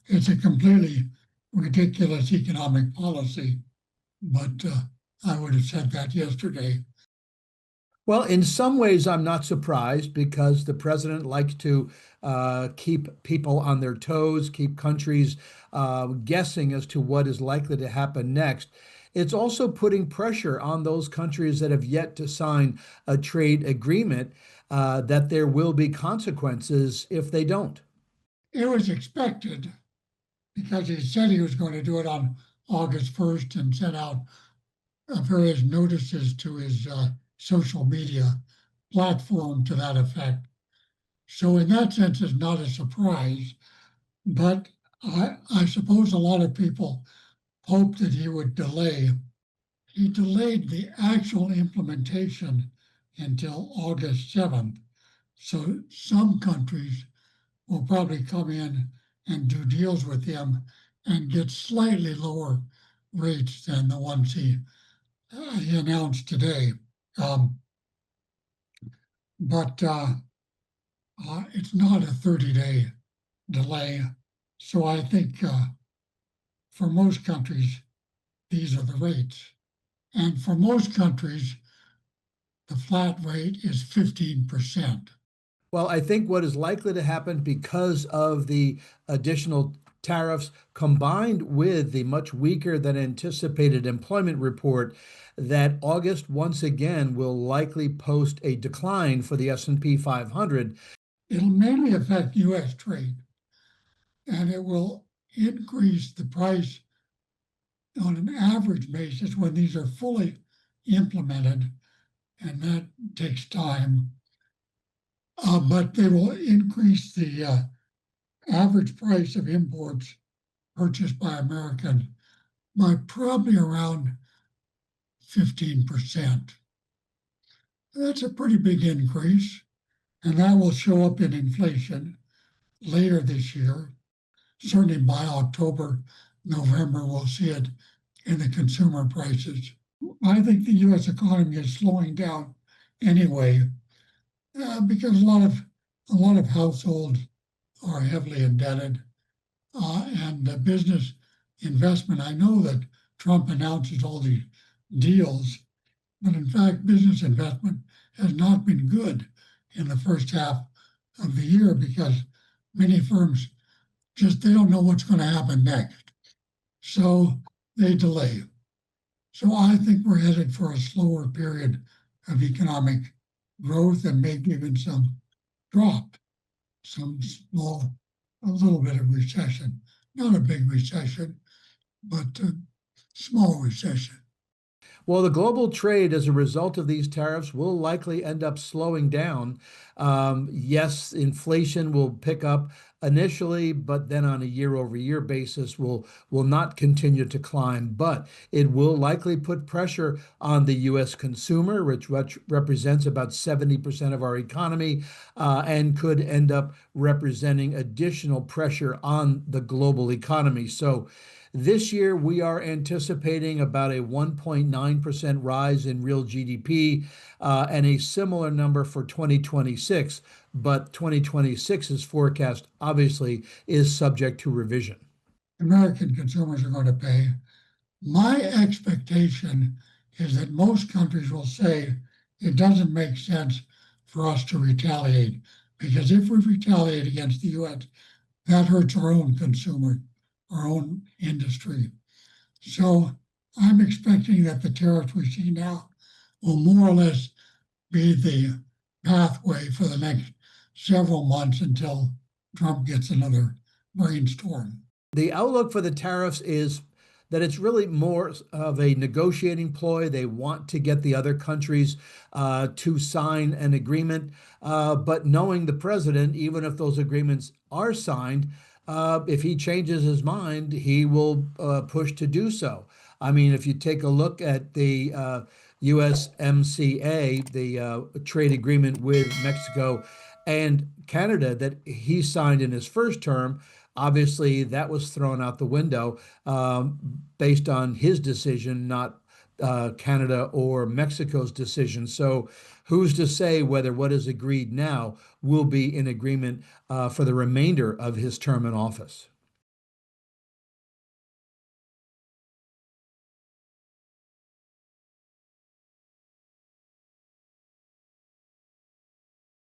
it's a completely ridiculous economic policy, but I would have said that yesterday. Well, in some ways, I'm not surprised because the president likes to keep people on their toes, keep countries guessing as to what is likely to happen next. It's also putting pressure on those countries that have yet to sign a trade agreement that there will be consequences if they don't. It was expected because he said he was going to do it on August 1st and sent out various notices to his social media platform to that effect. So, in that sense, it's not a surprise. But I suppose a lot of people hoped that he would delay. He delayed the actual implementation until August 7th. So, some countries will probably come in and do deals with him and get slightly lower rates than the ones he announced today. Um, but it's not a 30-day delay. So I think for most countries, these are the rates. And for most countries, the flat rate is 15%. Well, I think what is likely to happen because of the additional tariffs combined with the much weaker than anticipated employment report that August once again will likely post a decline for the S&P 500. It'll mainly affect US trade, and it will increase the price on an average basis when these are fully implemented, and that takes time. But they will increase the average price of imports purchased by Americans by probably around 15%. That's a pretty big increase, and that will show up in inflation later this year. Certainly by October, November, we'll see it in the consumer prices. I think the US economy is slowing down anyway, because a lot of households are heavily indebted, and business investment. I know that Trump announces all these deals, but in fact, business investment has not been good in the first half of the year because many firms they don't know what's going to happen next, so they delay. So I think we're headed for a slower period of economic growth and maybe even some drop, some small, a little bit of recession. Not a big recession, but a small recession. Well, the global trade as a result of these tariffs will likely end up slowing down. Yes, inflation will pick up initially, but then on a year-over-year basis will not continue to climb. But it will likely put pressure on the U.S. consumer, which represents about 70% of our economy, and could end up representing additional pressure on the global economy. So this year, we are anticipating about a 1.9% rise in real GDP and a similar number for 2026. But 2026's forecast, obviously, is subject to revision. American consumers are going to pay. My expectation is that most countries will say it doesn't make sense for us to retaliate because if we retaliate against the US, that hurts our own consumer, our own industry. So I'm expecting that the tariffs we see now will more or less be the pathway for the next several months until Trump gets another brainstorm. The outlook for the tariffs is that it's really more of a negotiating ploy. They want to get the other countries to sign an agreement. But knowing the president, even if those agreements are signed, if he changes his mind, he will push to do so. I mean, if you take a look at the USMCA, the trade agreement with Mexico and Canada that he signed in his first term, obviously that was thrown out the window based on his decision, not Canada or Mexico's decision. So who's to say whether what is agreed now will be in agreement for the remainder of his term in office?